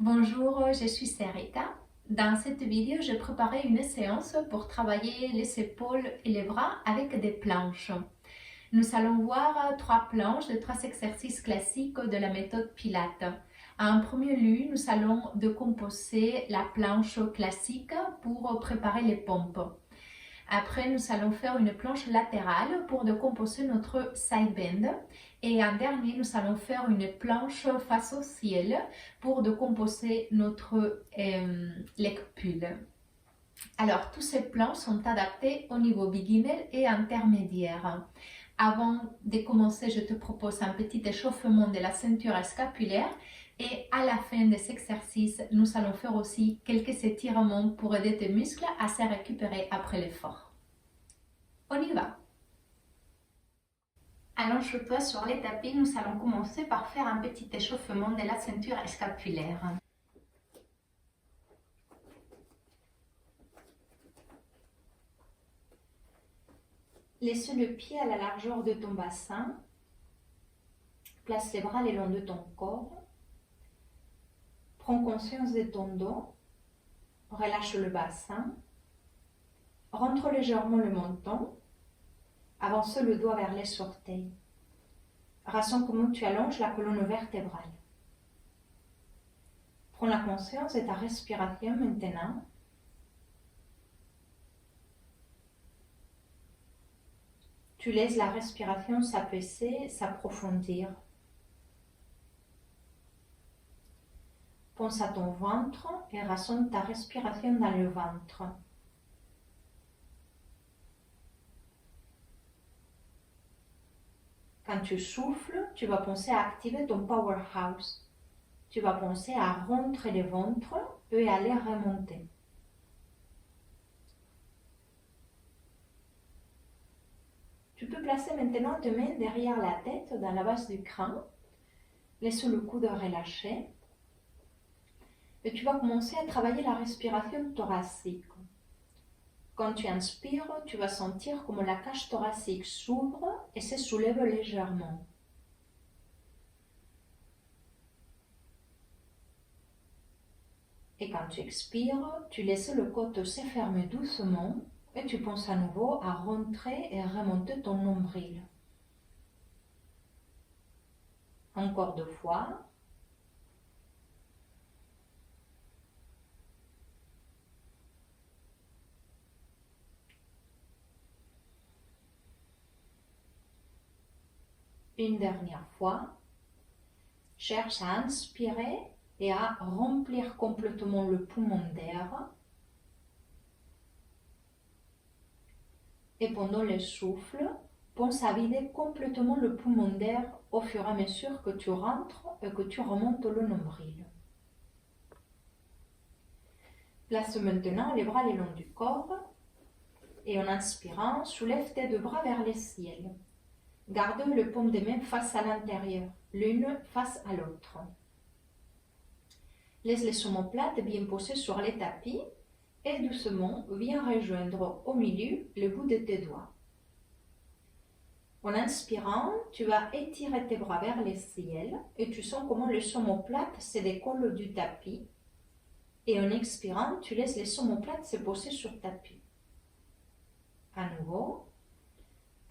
Bonjour, je suis Serika. Dans cette vidéo, je préparais une séance pour travailler les épaules et les bras avec des planches. Nous allons voir trois planches de trois exercices classiques de la méthode Pilates. En premier lieu, nous allons décomposer la planche classique pour préparer les pompes. Après, nous allons faire une planche latérale pour décomposer notre side bend. Et en dernier, nous allons faire une planche face au ciel pour décomposer notre leg pull. Alors, tous ces plans sont adaptés au niveau beginner et intermédiaire. Avant de commencer, je te propose un petit échauffement de la ceinture scapulaire et à la fin de cet exercice, nous allons faire aussi quelques étirements pour aider tes muscles à se récupérer après l'effort. On y va! Allonge-toi sur les tapis, nous allons commencer par faire un petit échauffement de la ceinture scapulaire. Laisse le pied à la largeur de ton bassin. Place les bras le long de ton corps. Prends conscience de ton dos. Relâche le bassin. Rentre légèrement le menton. Avance le doigt vers les orteils. Ressens comment tu allonges la colonne vertébrale. Prends la conscience de ta respiration maintenant. Tu laisses la respiration s'apaiser, s'approfondir. Pense à ton ventre et ressens ta respiration dans le ventre. Quand tu souffles, tu vas penser à activer ton powerhouse. Tu vas penser à rentrer le ventre et à les remonter. Tu peux placer maintenant tes mains derrière la tête, dans la base du crâne. Laisse le coude relâché. Et tu vas commencer à travailler la respiration thoracique. Quand tu inspires, tu vas sentir comme la cage thoracique s'ouvre et se soulève légèrement. Et quand tu expires, tu laisses le côte se fermer doucement et tu penses à nouveau à rentrer et remonter ton nombril. Encore deux fois. Une dernière fois. Cherche à inspirer et à remplir complètement le poumon d'air. Et pendant le souffle, pense à vider complètement le poumon d'air au fur et à mesure que tu rentres et que tu remontes le nombril. Place maintenant les bras le long du corps et en inspirant, soulève tes deux bras vers le ciel. Garde le paume des mains face à l'intérieur, l'une face à l'autre. Laisse les omoplates bien posées sur les tapis et doucement viens rejoindre au milieu le bout de tes doigts. En inspirant, tu vas étirer tes bras vers le ciel et tu sens comment les omoplates se décollent du tapis. Et en expirant, tu laisses les omoplates se poser sur le tapis. À nouveau,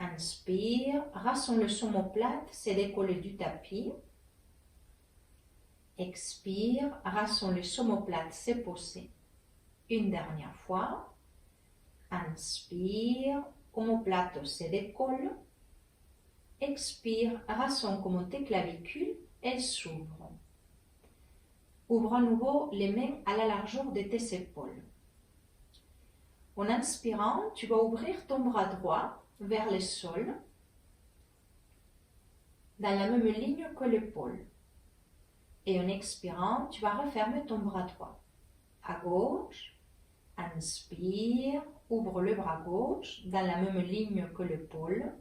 inspire, rassemble les omoplates se décoller du tapis. Expire, rassemble les omoplates se poser. Une dernière fois. Inspire, omoplate se décolle. Expire, rassemble comme tes clavicules, elles s'ouvrent. Ouvre à nouveau les mains à la largeur de tes épaules. En inspirant, tu vas ouvrir ton bras droit vers le sol, dans la même ligne que l'épaule. Et en expirant, tu vas refermer ton bras droit. À gauche, inspire, ouvre le bras gauche dans la même ligne que l'épaule.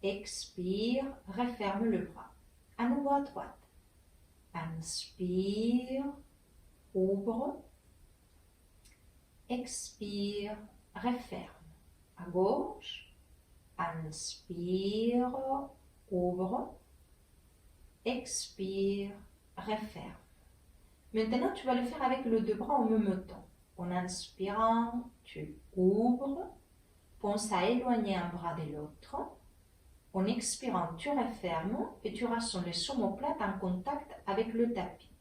Expire, referme le bras. À nouveau à droite. Inspire, ouvre. Expire, referme. À gauche. Inspire, ouvre. Expire, referme. Maintenant, tu vas le faire avec les deux bras en même temps. En inspirant, tu ouvres. Pense à éloigner un bras de l'autre. En expirant, tu refermes et tu rassembles les omoplates en contact avec le tapis.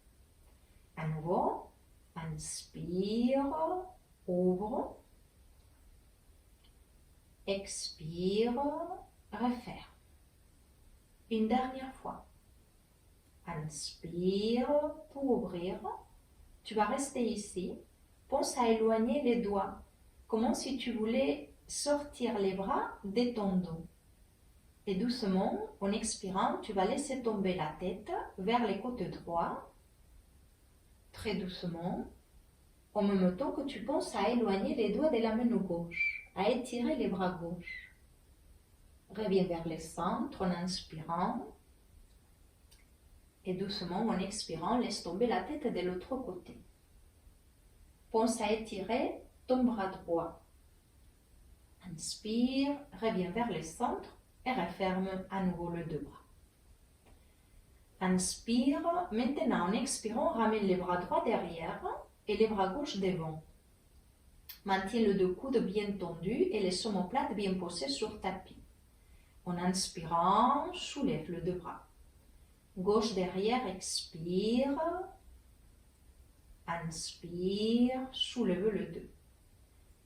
À nouveau, inspire, ouvre. Expire, referme. Une dernière fois. Inspire pour ouvrir. Tu vas rester ici. Pense à éloigner les doigts, comme si tu voulais sortir les bras de ton dos. Et doucement, en expirant, tu vas laisser tomber la tête vers les côtés droits, très doucement, en même temps que tu penses à éloigner les doigts de la main gauche, à étirer les bras gauches. Reviens vers le centre en inspirant. Et doucement, en expirant, laisse tomber la tête de l'autre côté. Pense à étirer ton bras droit. Inspire, reviens vers le centre et referme à nouveau les deux bras. Inspire, maintenant en expirant, ramène les bras droits derrière et les bras gauches devant. Maintiens les deux coudes bien tendus et les omoplates bien posées sur le tapis. En inspirant, soulève les deux bras. Gauche derrière, expire. Inspire, soulève le deux.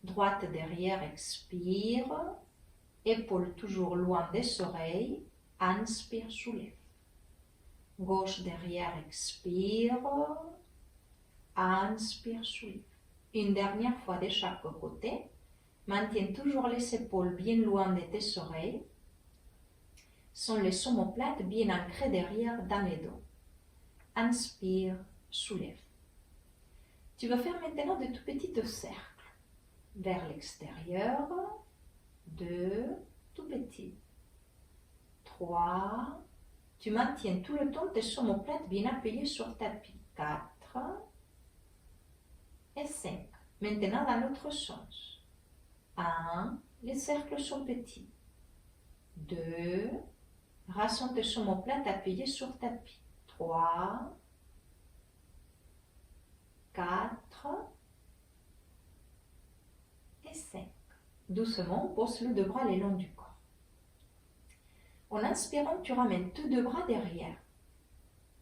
Droite derrière, expire. Épaules toujours loin des oreilles. Inspire, soulève. Gauche derrière, expire. Inspire, soulève. Une dernière fois de chaque côté. Maintiens toujours les épaules bien loin de tes oreilles. Sont les omoplates bien ancrées derrière dans le dos. Inspire, soulève. Tu vas faire maintenant de tout petits cercles. Vers l'extérieur. 2, tout petit. 3. Tu maintiens tout le temps tes omoplates bien appuyées sur le tapis. 4 et 5. Maintenant dans l'autre sens. 1. Les cercles sont petits. 2. Rassemble tes omoplates appuyées sur le tapis. 3. 4 et 5. Doucement, pose les deux bras le long du corps. En inspirant, tu ramènes tes deux bras derrière.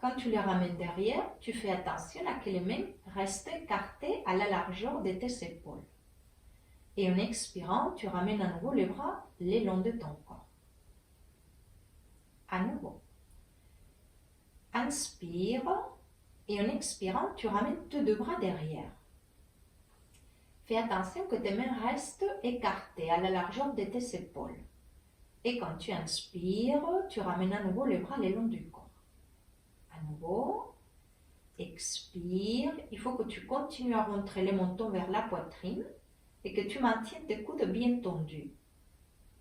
Quand tu les ramènes derrière, tu fais attention à que les mains restent écartées à la largeur de tes épaules. Et en expirant, tu ramènes à nouveau les bras le long de ton corps. À nouveau. Inspire et en expirant, tu ramènes tes deux bras derrière. Fais attention que tes mains restent écartées à la largeur de tes épaules. Et quand tu inspires, tu ramènes à nouveau les bras le long du corps. À nouveau, expire. Il faut que tu continues à rentrer les mentons vers la poitrine et que tu maintiennes tes coudes bien tendus.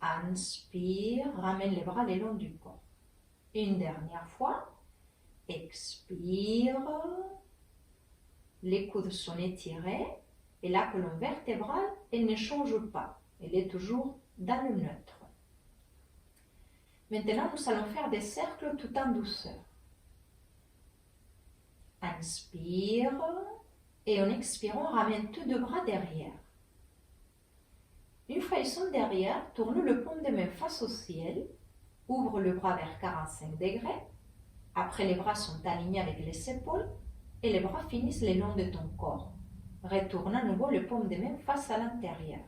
Inspire, ramène les bras le long du corps. Une dernière fois. Expire. Les coudes sont étirés et la colonne vertébrale, elle ne change pas. Elle est toujours dans le neutre. Maintenant, nous allons faire des cercles tout en douceur. Inspire et en expirant, ramène tes deux bras derrière. Une fois ils sont derrière, tourne le paume de main face au ciel, ouvre le bras vers 45 degrés. Après, les bras sont alignés avec les épaules et les bras finissent le long de ton corps. Retourne à nouveau le paume de main face à l'intérieur.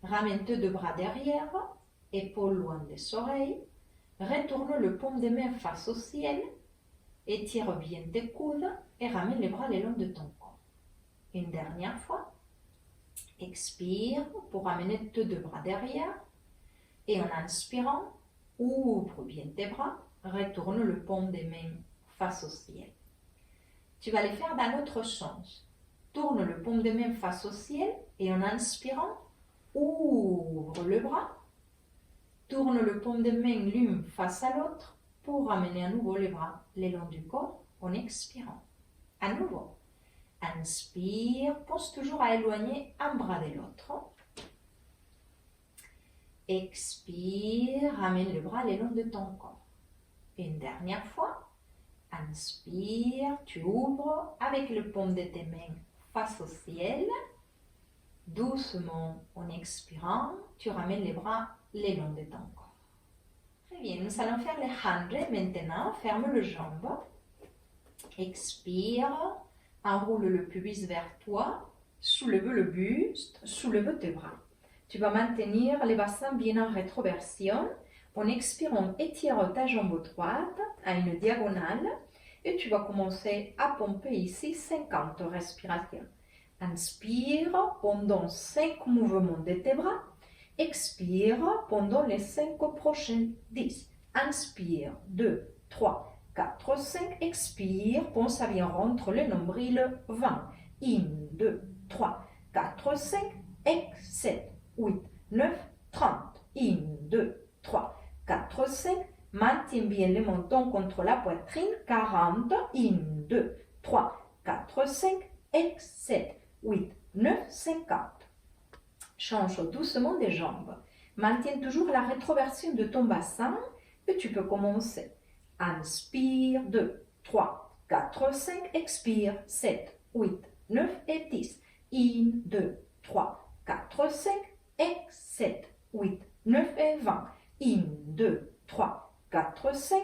Ramène tes deux bras derrière, épaules loin des oreilles. Retourne le paume de main face au ciel. Étire bien tes coudes et ramène les bras le long de ton corps. Une dernière fois. Expire pour ramener tes deux bras derrière. Et en inspirant, ouvre bien tes bras. Retourne le paume des mains face au ciel. Tu vas les faire dans l'autre sens. Tourne le paume de main face au ciel et en inspirant, ouvre le bras. Tourne le paume de main l'une face à l'autre pour ramener à nouveau les bras le long du corps en expirant. À nouveau. Inspire, pense toujours à éloigner un bras de l'autre. Expire, ramène le bras le long de ton corps. Une dernière fois. Inspire, tu ouvres avec le paume de tes mains face au ciel. Doucement, en expirant, tu ramènes les bras le long de ton corps. Très bien, nous allons faire les 100 maintenant. Ferme les jambes. Expire, enroule le pubis vers toi, soulève le buste, soulève tes bras. Tu vas maintenir les bassins bien en rétroversion. En expirant, étire ta jambe droite à une diagonale et tu vas commencer à pomper ici 50 respirations. Inspire pendant 5 mouvements de tes bras. Expire pendant les 5 prochains. 10. Inspire. 2, 3, 4, 5. Expire. Pense à bien rentrer le nombril. 20. 1, 2, 3, 4, 5. 7, 8, 9, 30. 1, 2, 3, 4, 5. Maintiens bien le menton contre la poitrine. 40. 1, 2, 3, 4, 5. 7, 8, 9, 50. Change doucement des jambes. Maintiens toujours la rétroversion de ton bassin et tu peux commencer. Inspire, 2, 3, 4, 5. Expire, 7, 8, 9 et 10. 1, 2, 3, 4, 5. 7, 8, 9 et 20. 1, 2, 3, 4, 5.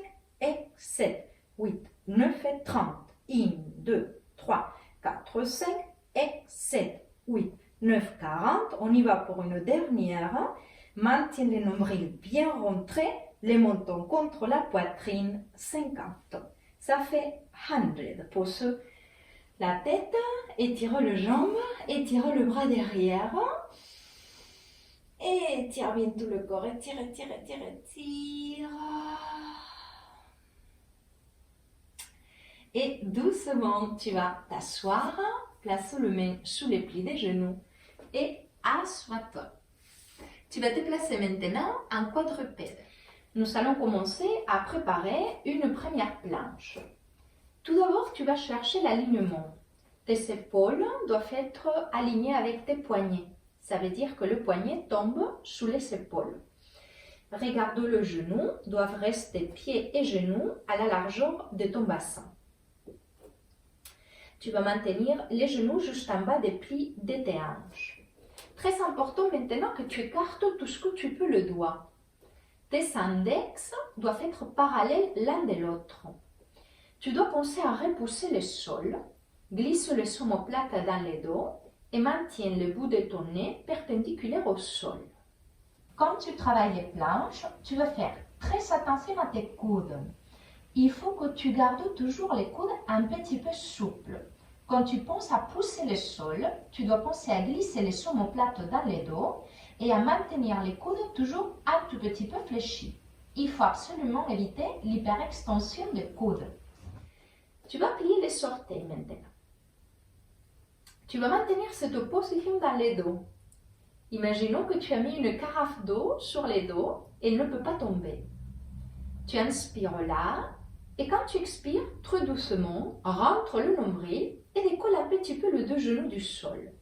7, 8, 9 et 30. 1, 2, 3, 4, 5. 7, 8, 9, 40. On y va pour une dernière. Maintiens le nombril bien rentré, les mentons contre la poitrine. 50. Ça fait 100. Pose la tête, étire les jambes, étire le bras derrière. Et étire bien tout le corps. Étire, étire, étire, étire. Et doucement, tu vas t'asseoir. Place le main sous les plis des genoux et assois-toi. Tu vas te placer maintenant en quadrupède. Nous allons commencer à préparer une première planche. Tout d'abord, tu vas chercher l'alignement. Tes épaules doivent être alignées avec tes poignets. Ça veut dire que le poignet tombe sous les épaules. Regarde, le genou doivent rester pieds et genoux à la largeur de ton bassin. Tu vas maintenir les genoux juste en bas des plis de tes hanches. Très important maintenant que tu écartes tout ce que tu peux le doigt. Tes index doivent être parallèles l'un de l'autre. Tu dois penser à repousser le sol. Glisse les omoplates dans le dos et maintiens le bout de ton nez perpendiculaire au sol. Quand tu travailles les planches, tu vas faire très attention à tes coudes. Il faut que tu gardes toujours les coudes un petit peu souples. Quand tu penses à pousser le sol, tu dois penser à glisser les omoplates dans le dos et à maintenir les coudes toujours un tout petit peu fléchis. Il faut absolument éviter l'hyperextension des coudes. Tu vas plier les orteils maintenant. Tu vas maintenir cette position dans le dos. Imaginons que tu as mis une carafe d'eau sur les dos et elle ne peut pas tomber. Tu inspires là et quand tu expires, très doucement, rentre le nombril et décolle un petit peu le deux genoux du sol.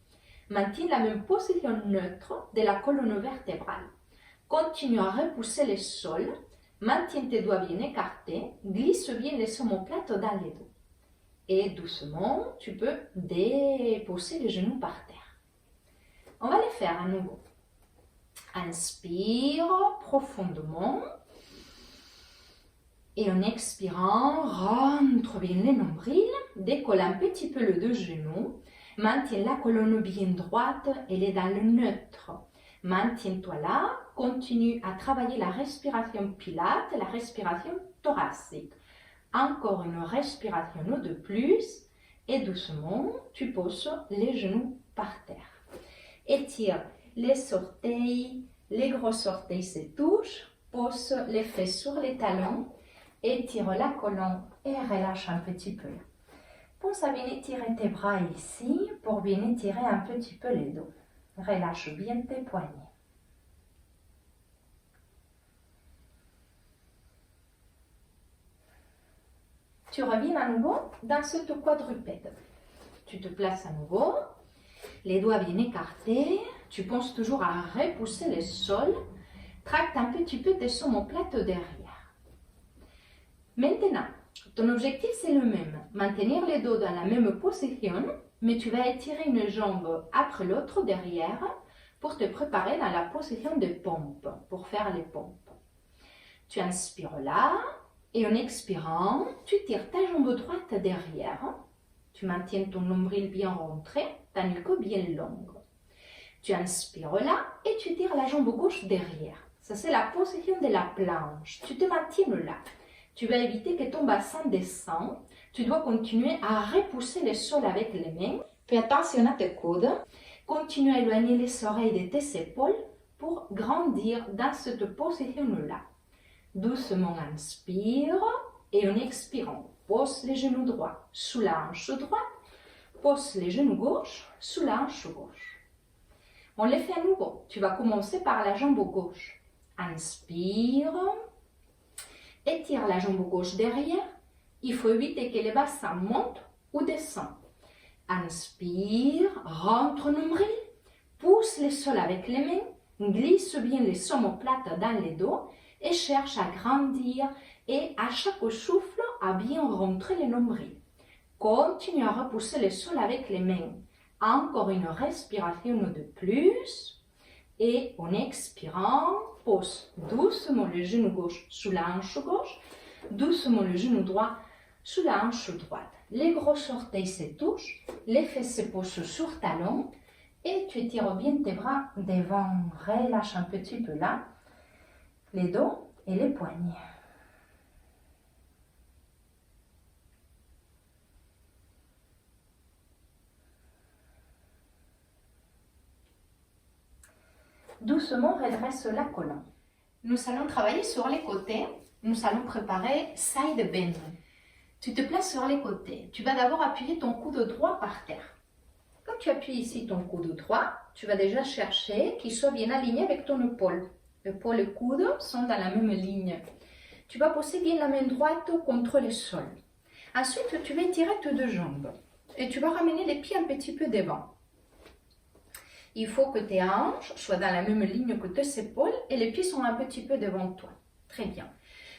Maintiens la même position neutre de la colonne vertébrale. Continue à repousser le sol, maintiens tes doigts bien écartés, glisse bien les omoplates dans les dos. Et doucement, tu peux déposer les genoux par terre. On va les faire à nouveau. Inspire profondément. Et en expirant, rentre bien le nombril, décolle un petit peu le deux genoux, maintiens la colonne bien droite, elle est dans le neutre. Maintiens-toi là, continue à travailler la respiration pilate, la respiration thoracique. Encore une respiration de plus et doucement, tu poses les genoux par terre. Étire les orteils, les gros orteils se touchent, pose les fesses sur les talons. Étire la colonne et relâche un petit peu. Pense à bien étirer tes bras ici pour bien étirer un petit peu les dos. Relâche bien tes poignets. Tu reviens à nouveau dans cette quadrupède. Tu te places à nouveau, les doigts bien écartés. Tu penses toujours à repousser le sol. Tracte un petit peu tes omoplates derrière. Maintenant, Ton objectif, c'est le même. Maintenir les dos dans la même position, mais tu vas étirer une jambe après l'autre derrière pour te préparer dans la position de pompe, pour faire les pompes. Tu inspires là et en expirant, tu tires ta jambe droite derrière. Tu maintiens ton nombril bien rentré, ta nuque bien longue. Tu inspires là et tu tires la jambe gauche derrière. Ça, c'est la position de la planche. Tu te maintiens là. Tu vas éviter que ton bassin descende. Tu dois continuer à repousser le sol avec les mains. Fais attention à tes coudes. Continue à éloigner les oreilles de tes épaules pour grandir dans cette position-là. Doucement inspire et en expirant, pose les genoux droits sous la hanche droite, pose les genoux gauche sous la hanche gauche. On les fait à nouveau. Tu vas commencer par la jambe gauche. Inspire. Étire la jambe gauche derrière. Il faut éviter que le bassin monte ou descende. Inspire, rentre nombril, pousse le sol avec les mains, glisse bien les omoplates dans le dos et cherche à grandir et à chaque souffle à bien rentrer le nombril. Continue à repousser le sol avec les mains. Encore une respiration de plus. Et en expirant, pose doucement le genou gauche sous la hanche gauche, doucement le genou droit sous la hanche droite. Les gros orteils se touchent, les fesses se posent sur talons et tu étires bien tes bras devant. Relâche un petit peu là, les dos et les poignets. Doucement, redresse la colonne. Nous allons travailler sur les côtés. Nous allons préparer side bend. Tu te places sur les côtés. Tu vas d'abord appuyer ton coude droit par terre. Quand tu appuies ici ton coude droit, tu vas déjà chercher qu'il soit bien aligné avec ton épaule. L'épaule et le coude sont dans la même ligne. Tu vas poser bien la main droite contre le sol. Ensuite, tu vas étirer tes deux jambes. Et tu vas ramener les pieds un petit peu devant. Il faut que tes hanches soient dans la même ligne que tes épaules et les pieds sont un petit peu devant toi. Très bien.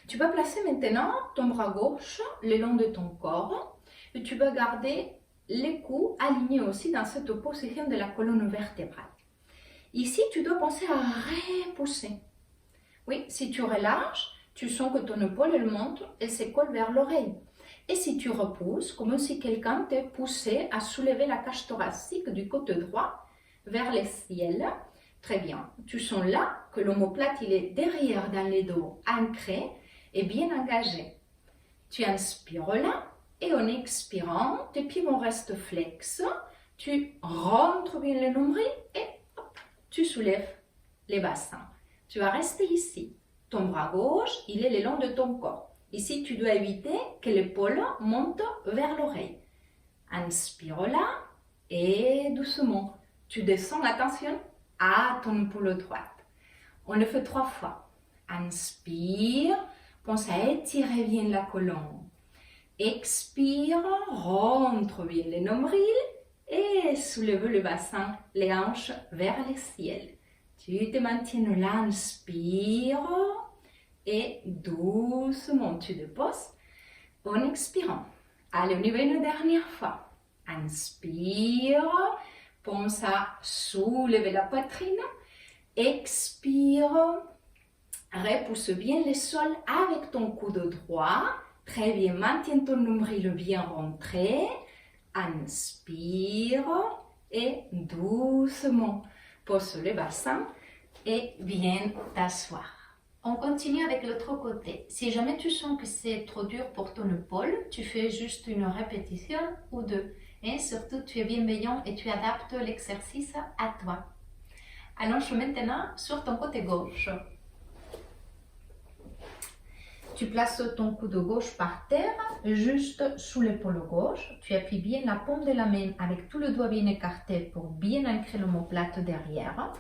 Tu vas placer maintenant ton bras gauche le long de ton corps et tu vas garder les coudes alignés aussi dans cette position de la colonne vertébrale. Ici, tu dois penser à repousser. Oui, si tu relâches, tu sens que ton épaule elle monte, elle se colle vers l'oreille. Et si tu repousses, comme si quelqu'un t'ait poussé à soulever la cage thoracique du côté droit vers le ciel. Très bien. Tu sens là que l'omoplate il est derrière dans les dos, ancré et bien engagé. Tu inspires là et en expirant, tes pieds vont rester flex. Tu rentres bien le nombril et hop, tu soulèves les bassins. Tu vas rester ici. Ton bras gauche, il est le long de ton corps. Ici, tu dois éviter que l'épaule monte vers l'oreille. Inspire là et doucement. Tu descends l'attention à ton épaule droite. On le fait 3 fois. Inspire, pense à étirer bien la colonne. Expire, rentre bien le nombril et soulève le bassin, les hanches vers le ciel. Tu te maintiens là, inspire et doucement tu déposes en expirant. Allez, on y va une dernière fois. Inspire. Pense à soulever la poitrine. Expire. Repousse bien le sol avec ton coude droit. Très bien. Maintiens ton nombril bien rentré. Inspire. Et doucement, pose le bassin et viens t'asseoir. On continue avec l'autre côté. Si jamais tu sens que c'est trop dur pour ton épaule, tu fais juste une répétition ou 2. Et surtout, tu es bienveillant et tu adaptes l'exercice à toi. Allonge maintenant sur ton côté gauche. Tu places ton coude gauche par terre, juste sous l'épaule gauche. Tu appuies bien la paume de la main avec tout le doigt bien écarté pour bien ancrer l'omoplate derrière.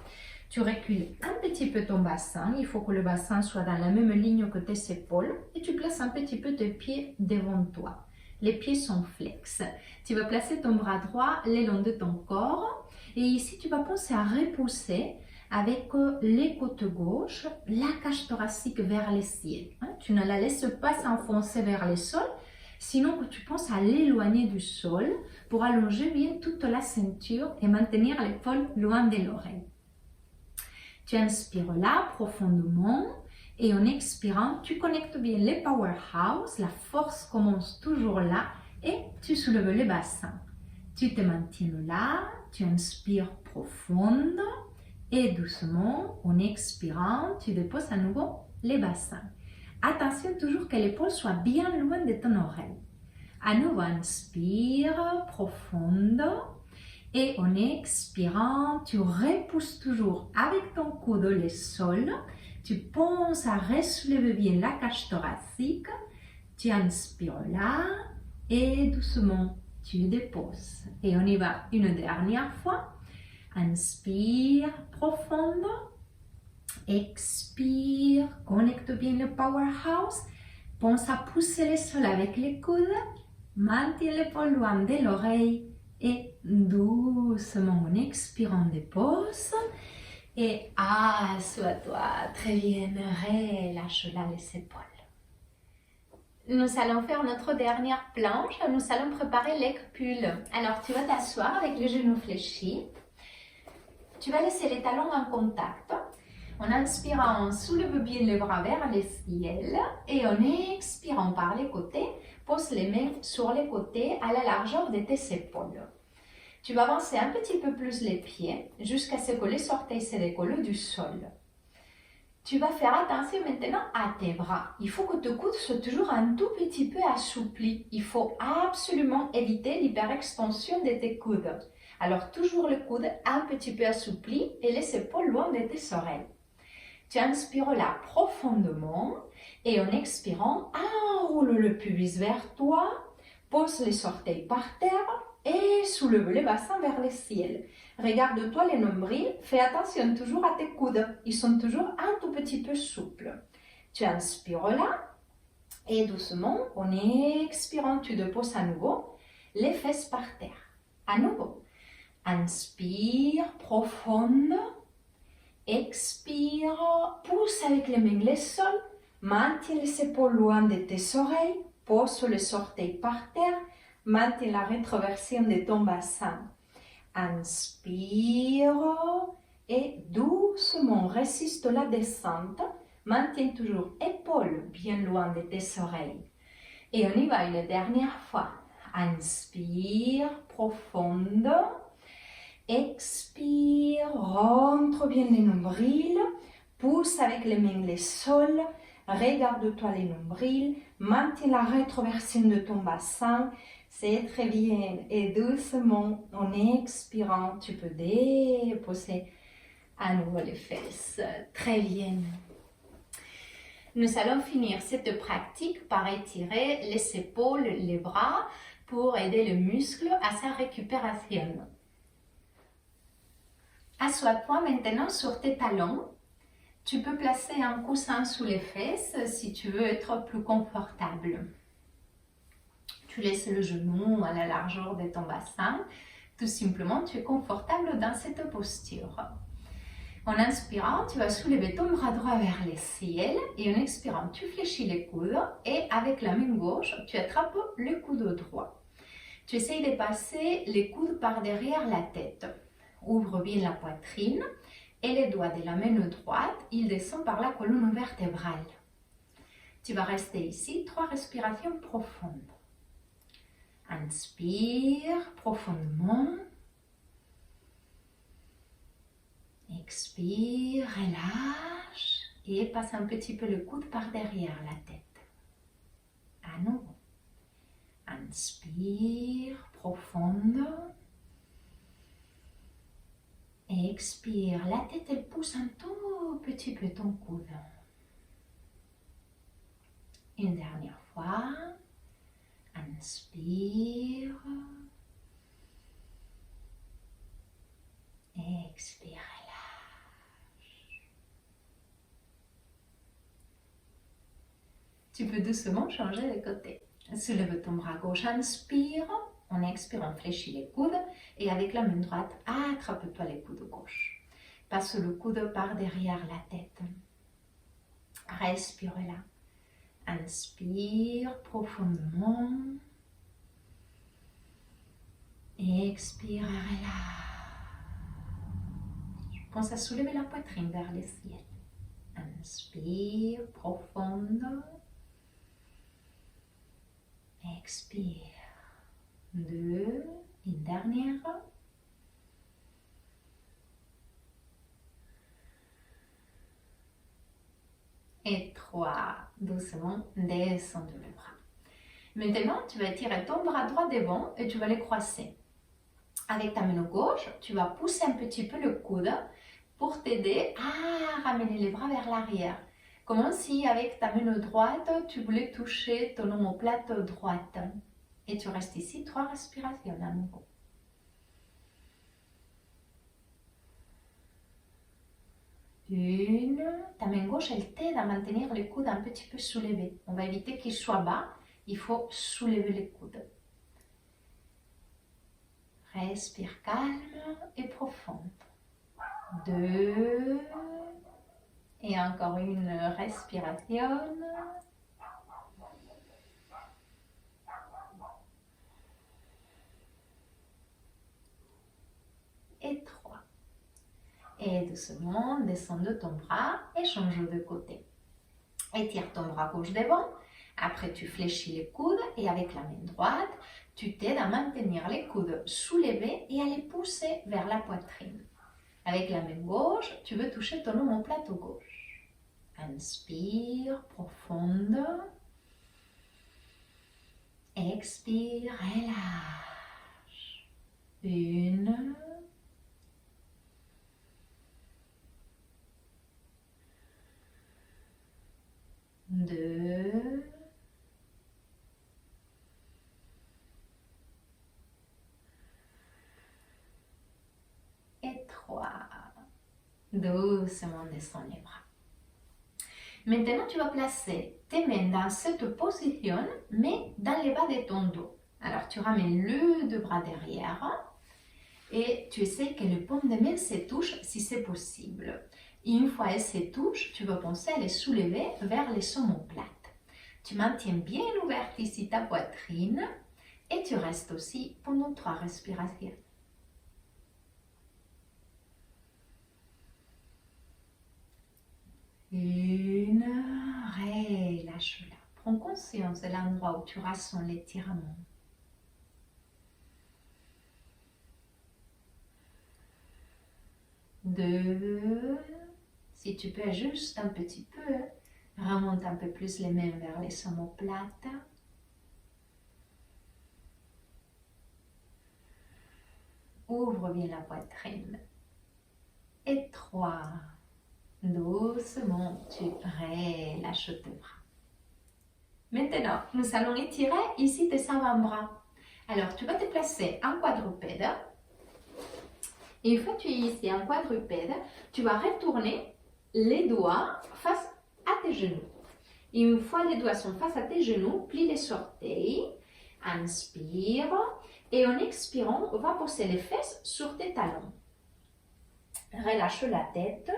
Tu recules un petit peu ton bassin. Il faut que le bassin soit dans la même ligne que tes épaules. Et tu places un petit peu tes pieds devant toi. Les pieds sont flex. Tu vas placer ton bras droit le long de ton corps. Et ici, tu vas penser à repousser avec les côtes gauche, la cage thoracique vers le ciel. Tu ne la laisses pas s'enfoncer vers le sol, Sinon, tu penses à l'éloigner du sol pour allonger bien toute la ceinture et maintenir l'épaule loin de l'oreille. Tu inspires là profondément et en expirant, tu connectes bien les powerhouse, la force commence toujours là et tu soulèves le bassin. Tu te maintiens là, tu inspires profonde et doucement, en expirant, tu déposes à nouveau les bassins. Attention toujours que l'épaule soit bien loin de ton oreille. À nouveau, inspire profonde et en expirant, tu repousses toujours avec ton coude le sol. Tu penses à ressoulever bien la cage thoracique. Tu inspires là et doucement, tu déposes. Et on y va une dernière fois. Inspire profonde. Expire, connecte bien le powerhouse. Pense à pousser le sol avec les coudes. Maintiens l'épaule loin de l'oreille. Et doucement, en expirant, dépose. Et assois-toi. Très bien, relâche-la les épaules. Nous allons faire notre dernière planche. Nous allons préparer l'écpule. Alors, tu vas t'asseoir avec les genoux fléchis. Tu vas laisser les talons en contact. En inspirant, soulève bien les bras vers le ciel. Et en expirant par les côtés, pose les mains sur les côtés à la largeur de tes épaules. Tu vas avancer un petit peu plus les pieds jusqu'à ce que les orteils se décollent du sol. Tu vas faire attention maintenant à tes bras. Il faut que tes coudes soient toujours un tout petit peu assouplis. Il faut absolument éviter l'hyperextension de tes coudes. Alors toujours le coude un petit peu assoupli et les épaules loin de tes oreilles. Tu inspires là profondément et en expirant, enroule le pubis vers toi, pose les orteils par terre et soulève le bassin vers le ciel. Regarde-toi les nombrils, fais attention toujours à tes coudes, ils sont toujours un tout petit peu souples. Tu inspires là et doucement, en expirant, tu déposes à nouveau les fesses par terre. À nouveau, inspire profonde. Expire, pousse avec les mains le sol, maintiens les épaules loin de tes oreilles, pose les orteils par terre, maintiens la rétroversion de ton bassin. Inspire et doucement résiste la descente, maintiens toujours épaules bien loin de tes oreilles. Et on y va une dernière fois. Inspire, profonde. Expire, rentre bien les nombrils, pousse avec les mains le sol, regarde-toi les nombrils, maintiens la rétroversion de ton bassin, c'est très bien. Et doucement, en expirant, tu peux déposer à nouveau les fesses. Très bien. Nous allons finir cette pratique par étirer les épaules, les bras pour aider le muscle à sa récupération. Assois-toi maintenant sur tes talons. Tu peux placer un coussin sous les fesses si tu veux être plus confortable. Tu laisses le genou à la largeur de ton bassin. Tout simplement, tu es confortable dans cette posture. En inspirant, tu vas soulever ton bras droit vers le ciel et en expirant, tu fléchis les coudes et avec la main gauche, tu attrapes le coude droit. Tu essayes de passer les coudes par derrière la tête. Ouvre bien la poitrine et les doigts de la main droite, ils descendent par la colonne vertébrale. Tu vas rester ici 3 respirations profondes. Inspire profondément. Expire, relâche et passe un petit peu le coude par derrière la tête. À nouveau. Inspire profonde. Expire, la tête elle pousse un tout petit peu ton coude. Une dernière fois. Inspire. Expire, relâche. Tu peux doucement changer de côté. Soulève ton bras gauche, inspire. En expirant, fléchis les coudes et avec la main droite, attrape-toi les coudes gauche. Passe le coude par derrière la tête. Respire là. Inspire profondément. Expire, relâche. Pense à soulever la poitrine vers le ciel. Inspire profondément. Expire. 2, une dernière. Et 3, doucement, descends de le bras. Maintenant, tu vas étirer ton bras droit devant et tu vas les croiser. Avec ta main gauche, tu vas pousser un petit peu le coude pour t'aider à ramener les bras vers l'arrière. Comme si avec ta main droite, tu voulais toucher ton omoplate droite. Et tu restes ici 3 respirations à nouveau. Une, ta main gauche, elle t'aide à maintenir le coude un petit peu soulevé. On va éviter qu'il soit bas, il faut soulever le coude. Respire calme et profond. 2, et encore une respiration. Et 3. Et doucement, descends de ton bras et change de côté. Étire ton bras gauche devant. Après, tu fléchis les coudes et avec la main droite, tu t'aides à maintenir les coudes soulevés et à les pousser vers la poitrine. Avec la main gauche, tu veux toucher ton omoplate gauche. Inspire, profonde. Expire, relâche. 1. 2. Et 3. Doucement descends les bras. Maintenant, tu vas placer tes mains dans cette position, mais dans le bas de ton dos. Alors, tu ramènes le deux bras derrière et tu essaies que le paume de main se touche si c'est possible. Et une fois elles se touchent, tu vas penser à les soulever vers les omoplates. Tu maintiens bien ouverte ici ta poitrine et tu restes aussi pendant 3 respirations. Une, relâche-la. Prends conscience de l'endroit où tu ressens l'étirement. 2, si tu peux juste un petit peu, remonte un peu plus les mains vers les omoplates. Ouvre bien la poitrine. Et 3, doucement, tu relâches tes bras. Maintenant, nous allons étirer ici tes avant-bras. Alors, tu vas te placer en quadrupède. Et une fois que tu es ici en quadrupède, tu vas retourner les doigts face à tes genoux. Et une fois les doigts sont face à tes genoux, plie les orteils, inspire. Et en expirant, on va poser les fesses sur tes talons. Relâche la tête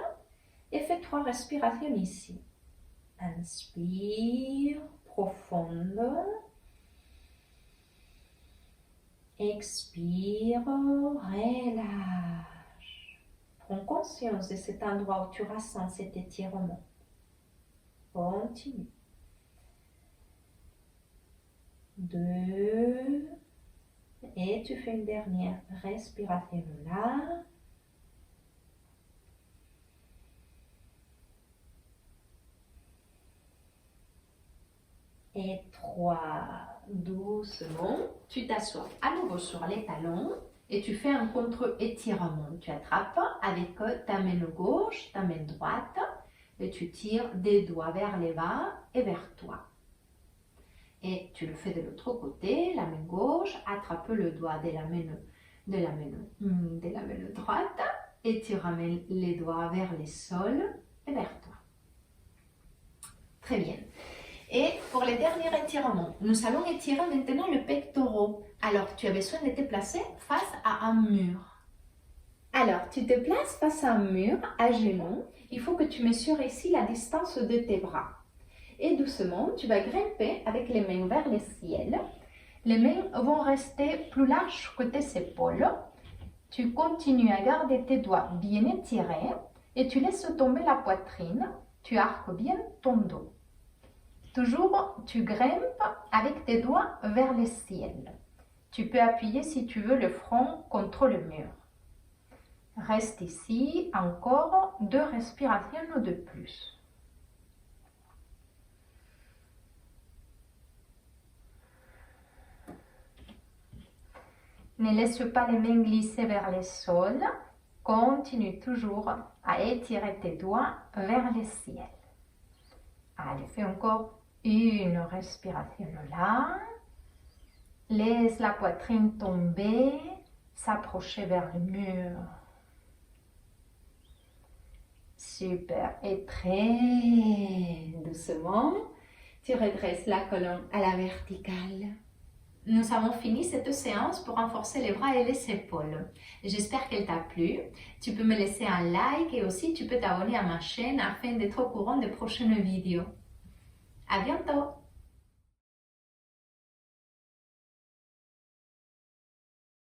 et fais 3 respirations ici. Inspire, profonde. Expire, relâche. Prends conscience de cet endroit où tu ressens cet étirement. Continue. 2. Et tu fais une dernière respiration là. Et 3. Doucement, tu t'assois à nouveau sur les talons et tu fais un contre-étirement. Tu attrapes avec ta main gauche, ta main droite et tu tires des doigts vers les bas et vers toi. Et tu le fais de l'autre côté, la main gauche, attrape le doigt de la main droite et tu ramènes les doigts vers le sol et vers toi. Très bien. Et pour les derniers étirements, nous allons étirer maintenant le pectoral. Alors, tu as besoin de te placer face à un mur. Alors, tu te places face à un mur, à genoux. Il faut que tu mesures ici la distance de tes bras. Et doucement, tu vas grimper avec les mains vers le ciel. Les mains vont rester plus larges que tes épaules. Tu continues à garder tes doigts bien étirés et tu laisses tomber la poitrine. Tu arques bien ton dos. Toujours, tu grimpes avec tes doigts vers le ciel. Tu peux appuyer si tu veux le front contre le mur. Reste ici encore 2 respirations de plus. Ne laisse pas les mains glisser vers le sol. Continue toujours à étirer tes doigts vers le ciel. Allez, fais encore une respiration là. Laisse la poitrine tomber, s'approcher vers le mur. Super. Et très doucement, tu redresses la colonne à la verticale. Nous avons fini cette séance pour renforcer les bras et les épaules. J'espère qu'elle t'a plu. Tu peux me laisser un like et aussi tu peux t'abonner à ma chaîne afin d'être au courant des prochaines vidéos. À bientôt!